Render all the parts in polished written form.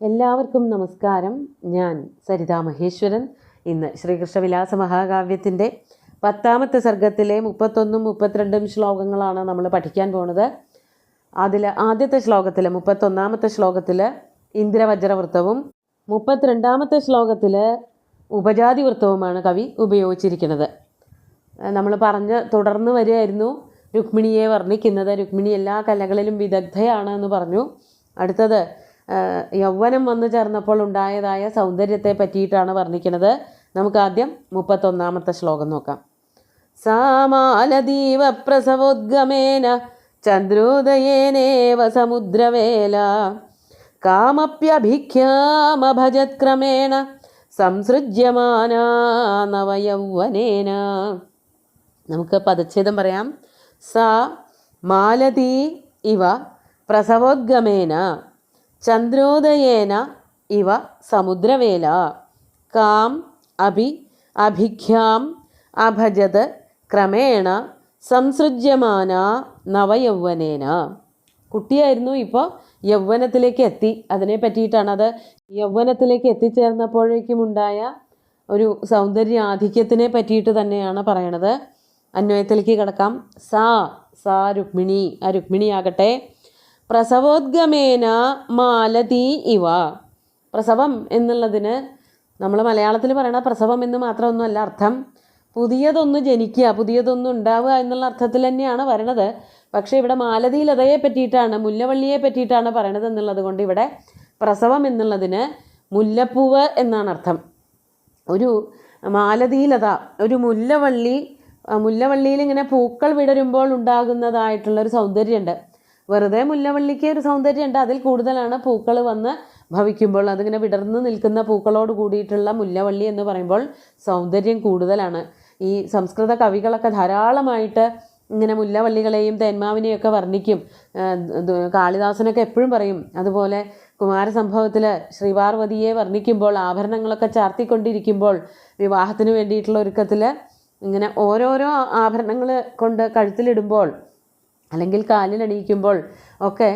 എല്ലാവർക്കും നമസ്കാരം. ഞാൻ സരിതാ മഹേശ്വരൻ. ഇന്ന് ശ്രീകൃഷ്ണവിലാസ മഹാകാവ്യത്തിൻ്റെ 10ാമത്തെ സർഗത്തിലെ 31ഉം 32ഉം ശ്ലോകങ്ങളാണ് നമ്മൾ പഠിക്കാൻ പോകുന്നത്. അതിൽ ആദ്യത്തെ ശ്ലോകത്തിൽ 31ാമത്തെ ശ്ലോകത്തിൽ ഇന്ദ്രവജ്രവൃത്തവും 32ാമത്തെ ശ്ലോകത്തിൽ ഉപജാതി വൃത്തവുമാണ് കവി ഉപയോഗിച്ചിരിക്കുന്നത്. നമ്മൾ തുടർന്ന് വരികയായിരുന്നു രുക്മിണിയെ വർണ്ണിക്കുന്നത്. രുക്മിണി എല്ലാ കലകളിലും വിദഗ്ധയാണ് എന്ന് പറഞ്ഞു. അടുത്തത് യൗവനം വന്നു ചേർന്നപ്പോൾ ഉണ്ടായതായ സൗന്ദര്യത്തെ പറ്റിയിട്ടാണ് വർണ്ണിക്കുന്നത്. നമുക്ക് ആദ്യം 31ാമത്തെ ശ്ലോകം നോക്കാം. സാമാലദീവ പ്രസവോദ്ഗമേന ചന്ദ്രോദയേനേവ സമുദ്രവേല കാമപ്യഭിഖ്യാമഭജത്ക്രമേണ സംസൃജ്യമാനാ നവയൗവനേന. നമുക്ക് പദച്ഛേദം പറയാം. സാ മാലതീ ഇവ പ്രസവോദ്ഗമേന ചന്ദ്രോദയേന ഇവ സമുദ്രവേല കാം അഭിഖ്യാം അഭജത് ക്രമേണ സംസൃജ്യമാന നവയൗവനേന. കുട്ടിയായിരുന്നു, ഇപ്പോൾ യൗവനത്തിലേക്ക് എത്തി. അതിനെ പറ്റിയിട്ടാണ്. അത് യൗവനത്തിലേക്ക് എത്തിച്ചേർന്നപ്പോഴേക്കും ഉണ്ടായ ഒരു സൗന്ദര്യാധിക്യത്തിനെ പറ്റിയിട്ട് തന്നെയാണ് പറയണത്. അന്വയത്തിലേക്ക് കിടക്കാം. സാ രുക്മിണി, ആ രുക്മിണിയാകട്ടെ പ്രസവോദ്ഗമേന മാലതി ഇവ. പ്രസവം എന്നുള്ളതിന് നമ്മൾ മലയാളത്തിൽ പറയണ പ്രസവം എന്ന് മാത്രമൊന്നുമല്ല അർത്ഥം. പുതിയതൊന്ന് ജനിക്കുക, പുതിയതൊന്നും ഉണ്ടാവുക എന്നുള്ള അർത്ഥത്തിൽ തന്നെയാണ് വരണത്. പക്ഷേ ഇവിടെ മാലതീലതയെ പറ്റിയിട്ടാണ്, മുല്ലവള്ളിയെ പറ്റിയിട്ടാണ് പറയണത് എന്നുള്ളത് കൊണ്ട് ഇവിടെ പ്രസവം എന്നുള്ളതിന് മുല്ലപ്പൂവ് എന്നാണ് അർത്ഥം. ഒരു മാലതീലത, ഒരു മുല്ലവള്ളിയിൽ ഇങ്ങനെ പൂക്കൾ വിടരുമ്പോൾ ഉണ്ടാകുന്നതായിട്ടുള്ളൊരു സൗന്ദര്യമുണ്ട്. വെറുതെ മുല്ലവള്ളിക്ക് ഒരു സൗന്ദര്യമുണ്ട്, അതിൽ കൂടുതലാണ് പൂക്കൾ വന്ന് ഭവിക്കുമ്പോൾ. അതിങ്ങനെ വിടർന്ന് നിൽക്കുന്ന പൂക്കളോട് കൂടിയിട്ടുള്ള മുല്ലവള്ളി എന്ന് പറയുമ്പോൾ സൗന്ദര്യം കൂടുതലാണ്. ഈ സംസ്കൃത കവികളൊക്കെ ധാരാളമായിട്ട് ഇങ്ങനെ മുല്ലവള്ളികളെയും തേന്മാവിനെയൊക്കെ വർണ്ണിക്കും. കാളിദാസനൊക്കെ എപ്പോഴും പറയും. അതുപോലെ കുമാരസംഭവത്തിൽ ശ്രീപാർവതിയെ വർണ്ണിക്കുമ്പോൾ ആഭരണങ്ങളൊക്കെ ചാർത്തിക്കൊണ്ടിരിക്കുമ്പോൾ വിവാഹത്തിന് വേണ്ടിയിട്ടുള്ള ഒരുക്കത്തിൽ ഇങ്ങനെ ഓരോരോ ആഭരണങ്ങൾ കൊണ്ട് കഴുത്തിലിടുമ്പോൾ അല്ലെങ്കിൽ കാലിലണിയിക്കുമ്പോൾ ഒക്കെ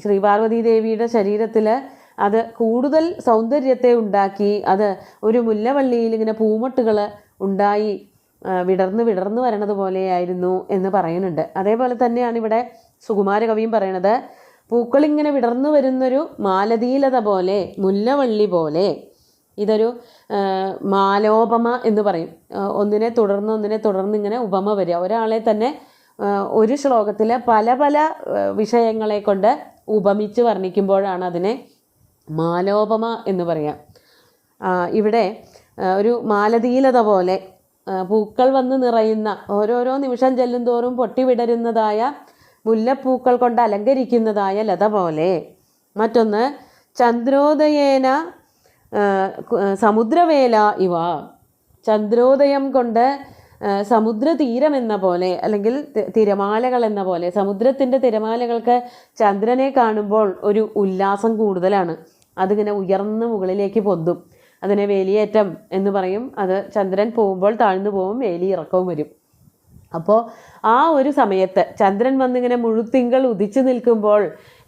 ശ്രീപാർവതി ദേവിയുടെ ശരീരത്തിൽ അത് കൂടുതൽ സൗന്ദര്യത്തെ ഉണ്ടാക്കി. അത് ഒരു മുല്ലവള്ളിയിൽ ഇങ്ങനെ പൂമൊട്ടുകൾ ഉണ്ടായി വിടർന്ന് വരണത് പോലെയായിരുന്നു എന്ന് പറയുന്നുണ്ട്. അതേപോലെ തന്നെയാണ് ഇവിടെ സുകുമാരകവിയും പറയണത്. പൂക്കളിങ്ങനെ വിടർന്നു വരുന്നൊരു മാലതീലത പോലെ, മുല്ലവള്ളി പോലെ. ഇതൊരു മാലോപമ എന്ന് പറയും. ഒന്നിനെ തുടർന്ന് ഇങ്ങനെ ഉപമ വരിക. ഒരാളെ തന്നെ ഒരു ശ്ലോകത്തിൽ പല പല വിഷയങ്ങളെ കൊണ്ട് ഉപമിച്ച് വർണ്ണിക്കുമ്പോഴാണ് അതിനെ മാലോപമ എന്ന് പറയാം. ഇവിടെ ഒരു മാലതീലത പോലെ പൂക്കൾ വന്ന് നിറയുന്ന, ഓരോരോ നിമിഷം ചെല്ലുന്തോറും പൊട്ടിവിടരുന്നതായ മുല്ലപ്പൂക്കൾ കൊണ്ട് അലങ്കരിക്കുന്നതായ ലത പോലെ. മറ്റൊന്ന് ചന്ദ്രോദയേന സമുദ്രവേല ഇവ. ചന്ദ്രോദയം കൊണ്ട് സമുദ്രതീരം എന്ന പോലെ, അല്ലെങ്കിൽ തിരമാലകൾ എന്ന പോലെ. സമുദ്രത്തിൻ്റെ തിരമാലകൾക്ക് ചന്ദ്രനെ കാണുമ്പോൾ ഒരു ഉല്ലാസം കൂടുതലാണ്. അതിങ്ങനെ ഉയർന്ന് മുകളിലേക്ക് പൊന്തും. അതിനെ വേലിയേറ്റം എന്ന് പറയും. അത് ചന്ദ്രൻ പോകുമ്പോൾ താഴ്ന്നു പോവും, വേലി ഇറക്കവും വരും. അപ്പോൾ ആ ഒരു സമയത്ത് ചന്ദ്രൻ വന്നിങ്ങനെ മുഴുത്തിങ്കൾ ഉദിച്ചു നിൽക്കുമ്പോൾ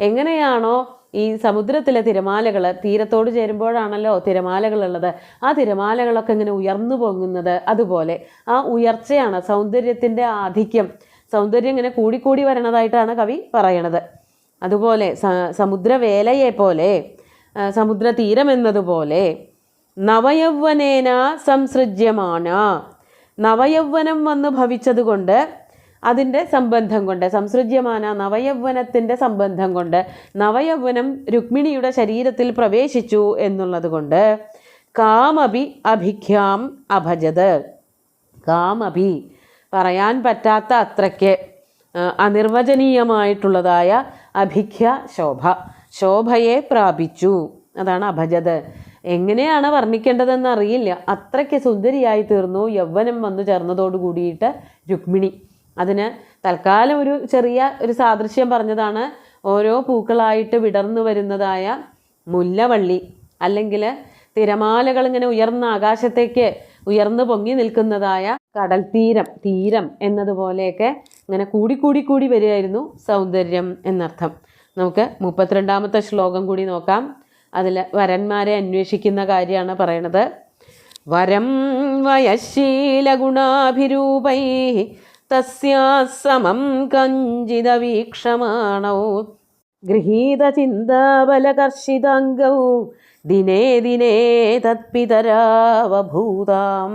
എങ്ങനെയാണോ ഈ സമുദ്രത്തിലെ തിരമാലകൾ, തീരത്തോട് ചേരുമ്പോഴാണല്ലോ തിരമാലകളുള്ളത്, ആ തിരമാലകളൊക്കെ ഇങ്ങനെ ഉയർന്നു പൊങ്ങുന്നത്, അതുപോലെ ആ ഉയർച്ചയാണ് സൗന്ദര്യത്തിൻ്റെ ആധിക്യം. സൗന്ദര്യം ഇങ്ങനെ കൂടിക്കൂടി വരണതായിട്ടാണ് കവി പറയണത്. അതുപോലെ സമുദ്രവേലയെ പോലെ, സമുദ്രതീരം എന്നതുപോലെ നവയൗവനേന സംസൃജ്യമാന. നവയൗവനം വന്ന് ഭവിച്ചതുകൊണ്ട്, അതിൻ്റെ സംബന്ധം കൊണ്ട്, സംസൃജ്യമാന നവയൗവനത്തിൻ്റെ സംബന്ധം കൊണ്ട്, നവയൗവനം രുക്മിണിയുടെ ശരീരത്തിൽ പ്രവേശിച്ചു എന്നുള്ളത് കൊണ്ട് അഭിഖ്യാം അഭജത്. പറയാൻ പറ്റാത്ത അത്രയ്ക്ക് അനിർവചനീയമായിട്ടുള്ളതായ അഭിഖ്യ ശോഭയെ പ്രാപിച്ചു. അതാണ് അഭജത്. എങ്ങനെയാണ് വർണ്ണിക്കേണ്ടതെന്ന് അറിയില്ല, അത്രയ്ക്ക് സുന്ദരിയായി തീർന്നു യൗവനം വന്നു ചേർന്നതോട് കൂടിയിട്ട് രുക്മിണി. അതിന് തൽക്കാലം ഒരു ചെറിയ സാദൃശ്യം പറഞ്ഞതാണ്. ഓരോ പൂക്കളായിട്ട് വിടർന്നു വരുന്നതായ മുല്ലവള്ളി, അല്ലെങ്കിൽ തിരമാലകൾ ഇങ്ങനെ ഉയർന്ന ആകാശത്തേക്ക് ഉയർന്നു പൊങ്ങി നിൽക്കുന്നതായ കടൽ തീരം എന്നതുപോലെയൊക്കെ ഇങ്ങനെ കൂടി വരികയായിരുന്നു സൗന്ദര്യം എന്നർത്ഥം. നമുക്ക് 32ാമത്തെ ശ്ലോകം കൂടി നോക്കാം. അതിൽ വരന്മാരെ അന്വേഷിക്കുന്ന കാര്യമാണ് പറയണത്. വരം വയശീലഗുണാഭിരൂപൈ തസ്യാസമം കഞ്ചിത വീക്ഷമാണൗ ഗൃഹീതചിന്താബലകർഷിതാംഗൗ ദിനേ ദിനേ തത്പിതരാവഭൂതാം.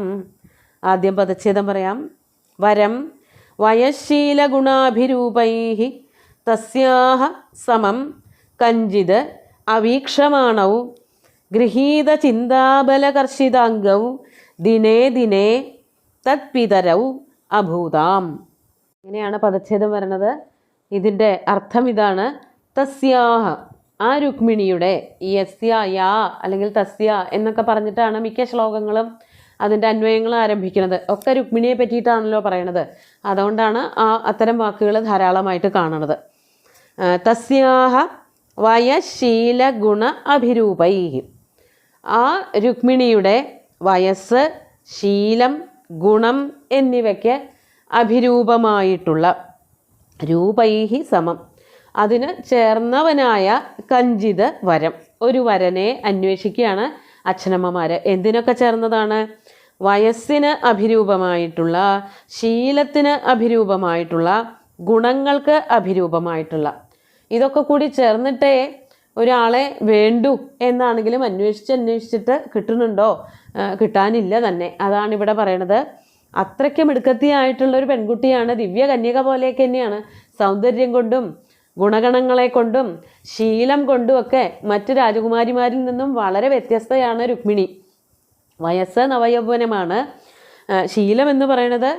ആദ്യം പദച്ഛേദം പറയാം. വരം വയശീലഗുണാഭിരൂപൈ തസ്യാഹ സമം കഞ്ചിത് അവീക്ഷമാണൗ ഗൃഹീതചിന്താബലകർഷിതാംഗൗ ദിനേ ദിനേ തത്പിതരൗ അഭൂതാം. ഇങ്ങനെയാണ് പദച്ഛേദം വരുന്നത്. ഇതിൻ്റെ അർത്ഥം ഇതാണ്. തസ്യാഹ, ആ രുക്മിണിയുടെ, യസ്യ, യാ അല്ലെങ്കിൽ തസ്യ എന്നൊക്കെ പറഞ്ഞിട്ടാണ് മിക്ക ശ്ലോകങ്ങളും അതിൻ്റെ അന്വയങ്ങൾ ആരംഭിക്കുന്നത്. ഒക്കെ രുക്മിണിയെ പറ്റിയിട്ടാണല്ലോ പറയണത്. അതുകൊണ്ടാണ് അത്തരം വാക്കുകൾ ധാരാളമായിട്ട് കാണുന്നത്. തസ്യാഹ വയശീല ഗുണ അഭിരൂപൈ, ആ രുക്മിണിയുടെ വയസ്സ്, ശീലം, ഗുണം എന്നിവയ്ക്ക് അഭിരൂപമായിട്ടുള്ള, രൂപൈഹി സമം, അതിന് ചേർന്നവനായ കഞ്ചിത് വരം, ഒരു വരനെ അന്വേഷിക്കുകയാണ് അച്ഛനമ്മമാർ. എന്തിനൊക്കെ ചേർന്നതാണ്? വയസ്സിന് അഭിരൂപമായിട്ടുള്ള, ശീലത്തിന് അഭിരൂപമായിട്ടുള്ള, ഗുണങ്ങൾക്ക് അഭിരൂപമായിട്ടുള്ള, ഇതൊക്കെ കൂടി ചേർന്നിട്ടേ ഒരാളെ വേണ്ടു എന്നാണെങ്കിലും അന്വേഷിച്ചിട്ട് കിട്ടുന്നുണ്ടോ? കിട്ടാനില്ല തന്നെ. അതാണ് ഇവിടെ പറയണത്. അത്രയ്ക്ക് മിടുക്കത്തിയായിട്ടുള്ളൊരു പെൺകുട്ടിയാണ്. ദിവ്യ കന്യക പോലെയൊക്കെ തന്നെയാണ്. സൗന്ദര്യം കൊണ്ടും ഗുണഗണങ്ങളെ കൊണ്ടും ശീലം കൊണ്ടുമൊക്കെ മറ്റ് രാജകുമാരിമാരിൽ നിന്നും വളരെ വ്യത്യസ്തയാണ് രുക്മിണി. വയസ്സ് നവയൗവനമാണ്. ശീലം എന്ന് പറയുന്നത്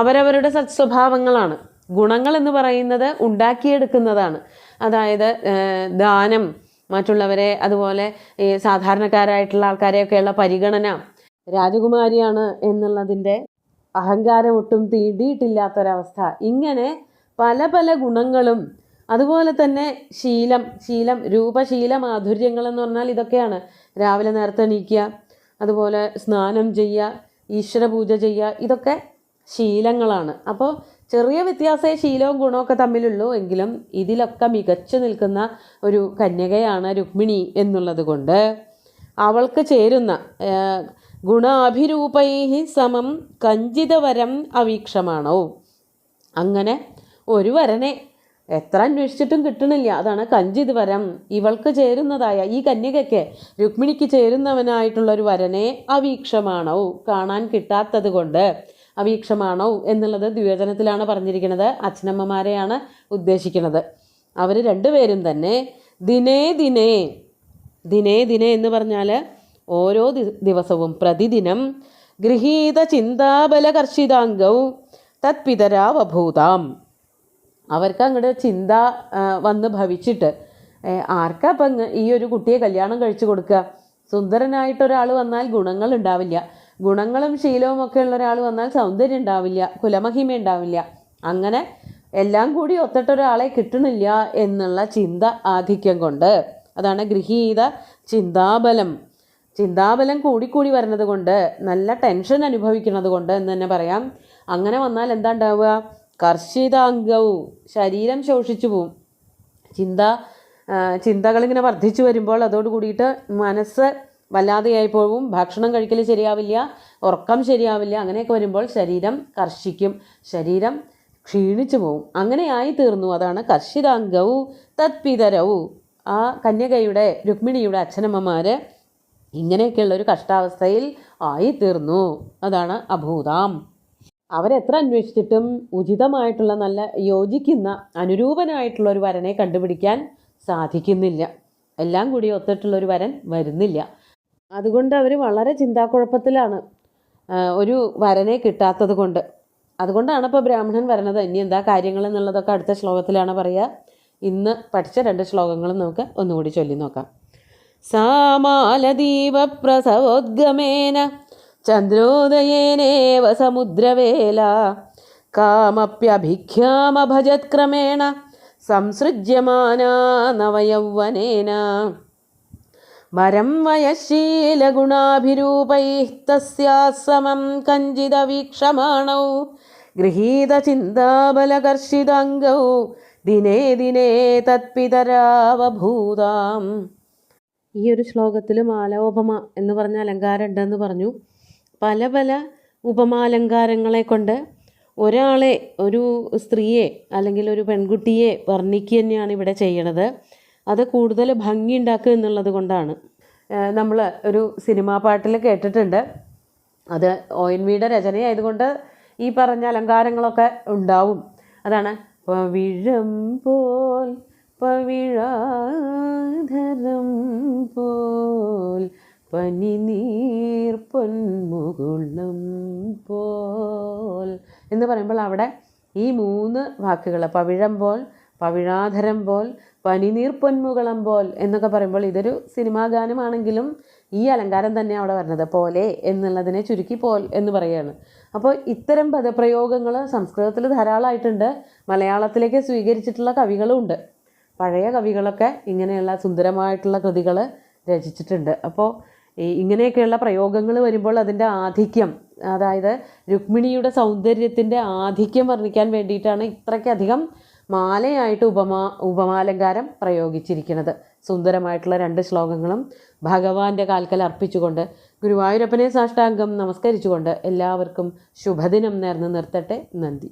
അവരവരുടെ സത്സ്വഭാവങ്ങളാണ്. ഗുണങ്ങൾ എന്ന് പറയുന്നത് ഉണ്ടാക്കിയെടുക്കുന്നതാണ്. അതായത് ദാനം, മറ്റുള്ളവരെ, അതുപോലെ ഈ സാധാരണക്കാരായിട്ടുള്ള ആൾക്കാരെയൊക്കെയുള്ള പരിഗണന. രാജകുമാരിയാണ് എന്നുള്ളതിൻ്റെ അഹങ്കാരം ഒട്ടും തീണ്ടിയിട്ടില്ലാത്തൊരവസ്ഥ. ഇങ്ങനെ പല പല ഗുണങ്ങളും, അതുപോലെ തന്നെ ശീലം രൂപശീല മാധുര്യങ്ങൾ എന്ന് പറഞ്ഞാൽ ഇതൊക്കെയാണ്. രാവിലെ നേരത്തെ എണീക്കുക, അതുപോലെ സ്നാനം ചെയ്യുക, ഈശ്വര പൂജ ചെയ്യുക, ഇതൊക്കെ ശീലങ്ങളാണ്. അപ്പോൾ ചെറിയ വ്യത്യാസമേ ശീലവും ഗുണമൊക്കെ തമ്മിലുള്ളൂ. എങ്കിലും ഇതിലൊക്കെ മികച്ചു നിൽക്കുന്ന ഒരു കന്യകയാണ് രുക്മിണി എന്നുള്ളത് കൊണ്ട് അവൾക്ക് ചേരുന്ന ഗുണാഭിരൂപൈ സമം കഞ്ചിതവരം അവീക്ഷമാണോ. അങ്ങനെ ഒരു വരനെ എത്ര അന്വേഷിച്ചിട്ടും കിട്ടണില്ല. അതാണ് കഞ്ചിത് വരം. ഇവൾക്ക് ചേരുന്നതായ, ഈ കന്യകയ്ക്ക്, രുക്മിണിക്ക് ചേരുന്നവനായിട്ടുള്ളൊരു വരനെ അവീക്ഷമാണോ, കാണാൻ കിട്ടാത്തത് കൊണ്ട്. അവീക്ഷമാണോ എന്നുള്ളത് ദ്വിവചനത്തിലാണ് പറഞ്ഞിരിക്കുന്നത്. അച്ഛനമ്മമാരെയാണ് ഉദ്ദേശിക്കുന്നത്. അവർ രണ്ടുപേരും തന്നെ ദിനേ ദിനേ, ദിനേ ദിനേ എന്ന് പറഞ്ഞാൽ ഓരോ ദിവസവും, പ്രതിദിനം, ഗൃഹീത ചിന്താബലകർഷിതാംഗൗ തത്പിതരാവഭൂതാം, അവർക്ക് അങ്ങോട്ട് ചിന്ത വന്ന് ഭവിച്ചിട്ട് ആർക്കാ ഇപ്പം ഈ ഒരു കുട്ടിയെ കല്യാണം കഴിച്ചു കൊടുക്കുക? സുന്ദരനായിട്ടൊരാൾ വന്നാൽ ഗുണങ്ങൾ ഉണ്ടാവില്ല, ഗുണങ്ങളും ശീലവും ഒക്കെ ഉള്ള ഒരാൾ വന്നാൽ സൗന്ദര്യം ഉണ്ടാവില്ല, കുലമഹിമ ഉണ്ടാവില്ല. അങ്ങനെ എല്ലാം കൂടി ഒത്തിട്ടൊരാളെ കിട്ടണില്ല എന്നുള്ള ചിന്ത ആധിക്യം കൊണ്ട്, അതാണ് ഗൃഹീത ചിന്താബലം. ചിന്താബലം കൂടിക്കൂടി വരുന്നത് കൊണ്ട്, നല്ല ടെൻഷൻ അനുഭവിക്കുന്നത് കൊണ്ട് എന്ന് തന്നെ പറയാം. അങ്ങനെ വന്നാൽ എന്താ ഉണ്ടാവുക? കർഷിതാംഗവും, ശരീരം ശോഷിച്ചു പോവും. ചിന്തകളിങ്ങനെ വർദ്ധിച്ചു വരുമ്പോൾ അതോട് കൂടിയിട്ട് മനസ്സ് വല്ലാതെയായി പോവും. ഭക്ഷണം കഴിക്കൽ ശരിയാവില്ല, ഉറക്കം ശരിയാവില്ല. അങ്ങനെയൊക്കെ വരുമ്പോൾ ശരീരം കർഷിക്കും, ശരീരം ക്ഷീണിച്ചു പോവും. അങ്ങനെയായി തീർന്നു. അതാണ് കർഷിതാംഗവും തത്പിതരവും. ആ കന്യകയുടെ, രുക്മിണിയുടെ അച്ഛനമ്മമാർ ഇങ്ങനെയൊക്കെയുള്ളൊരു കഷ്ടാവസ്ഥയിൽ ആയിത്തീർന്നു. അതാണ് അഭൂതാം. അവരെത്ര അന്വേഷിച്ചിട്ടും ഉചിതമായിട്ടുള്ള, നല്ല യോജിക്കുന്ന, അനുരൂപനായിട്ടുള്ള ഒരു വരനെ കണ്ടുപിടിക്കാൻ സാധിക്കുന്നില്ല. എല്ലാം കൂടി ഒത്തിട്ടുള്ളൊരു വരൻ വരുന്നില്ല. അതുകൊണ്ട് അവർ വളരെ ചിന്താക്കുഴപ്പത്തിലാണ്, ഒരു വരനെ കിട്ടാത്തത് കൊണ്ട്. അതുകൊണ്ടാണ് ഇപ്പോൾ ബ്രാഹ്മണൻ വരണത്. ഇനി എന്താ കാര്യങ്ങൾ എന്നുള്ളതൊക്കെ അടുത്ത ശ്ലോകത്തിലാണ് പറയുക. ഇന്ന് പഠിച്ച 2 ശ്ലോകങ്ങളും നമുക്ക് ഒന്നുകൂടി ചൊല്ലി നോക്കാം. സാമാലദീപപ്രസവോദ്ഗമേന ചന്ദ്രോദയേനേവ സമുദ്രവേല കാമപ്യഭിഖ്യാമഭജത്ക്രമേണ സംസൃജ്യമാനാ നവയൗവനേന വരം വയശീലഗുണാഭിരൂപൈഃ തസ്യാസമം കഞ്ചിതവീക്ഷമാണൗ ഗൃഹീതചിന്താബലകർഷിതാംഗൗ ദിനേ ദിനേ തത്പിതരാവഭൂതാം. ഈ ഒരു ശ്ലോകത്തിൽ മാലോപമ എന്ന് പറഞ്ഞ അലങ്കാരം ഉണ്ടെന്ന് പറഞ്ഞു. പല പല ഉപമാലങ്കാരങ്ങളെ കൊണ്ട് ഒരാളെ, ഒരു സ്ത്രീയെ അല്ലെങ്കിൽ ഒരു പെൺകുട്ടിയെ വർണ്ണിക്കുക തന്നെയാണ് ഇവിടെ ചെയ്യണത്. അത് കൂടുതൽ ഭംഗി ഉണ്ടാക്കുക എന്നുള്ളത് കൊണ്ടാണ്. നമ്മൾ ഒരു സിനിമാ പാട്ടിൽ കേട്ടിട്ടുണ്ട്, അത് ONV.യുടെ രചനയായതുകൊണ്ട് ഈ പറഞ്ഞ അലങ്കാരങ്ങളൊക്കെ ഉണ്ടാവും. അതാണ് പവിഴം പോൽ പവിഴാധരം പോൽ പനിനീർ പൊന്മുകുളം പോൽ എന്ന് പറയുമ്പോൾ അവിടെ ഈ 3 വാക്കുകൾ, പവിഴം പോൽ, പവിഴാധരം പോൽ, പനിനീർ പൊന്മുകുളം പോൽ എന്നൊക്കെ പറയുമ്പോൾ ഇതൊരു സിനിമാ ഗാനമാണെങ്കിലും ഈ അലങ്കാരം തന്നെ അവിടെ വരുന്നത്. പോലെ എന്നുള്ളതിനെ ചുരുക്കി പോൽ എന്ന് പറയുകയാണ്. അപ്പോൾ ഇത്തരം പദപ്രയോഗങ്ങൾ സംസ്കൃതത്തിൽ ധാരാളമായിട്ടുണ്ട്. മലയാളത്തിലേക്ക് സ്വീകരിച്ചിട്ടുള്ള കവികളും ഉണ്ട്. പഴയ കവികളൊക്കെ ഇങ്ങനെയുള്ള സുന്ദരമായിട്ടുള്ള കൃതികൾ രചിച്ചിട്ടുണ്ട്. അപ്പോൾ ഇങ്ങനെയൊക്കെയുള്ള പ്രയോഗങ്ങൾ വരുമ്പോൾ അതിൻ്റെ ആധിക്യം, അതായത് രുക്മിണിയുടെ സൗന്ദര്യത്തിൻ്റെ ആധിക്യം വർണ്ണിക്കാൻ വേണ്ടിയിട്ടാണ് ഇത്രയ്ക്കധികം മാലയായിട്ട് ഉപമാലങ്കാരം പ്രയോഗിച്ചിരിക്കുന്നത്. സുന്ദരമായിട്ടുള്ള 2 ശ്ലോകങ്ങളും ഭഗവാന്റെ കാൽക്കൽ അർപ്പിച്ചുകൊണ്ട് ഗുരുവായൂരപ്പനെ സാഷ്ടാംഗം നമസ്കരിച്ചുകൊണ്ട് എല്ലാവർക്കും ശുഭദിനം നേർന്ന് നിർത്തട്ടെ. നന്ദി.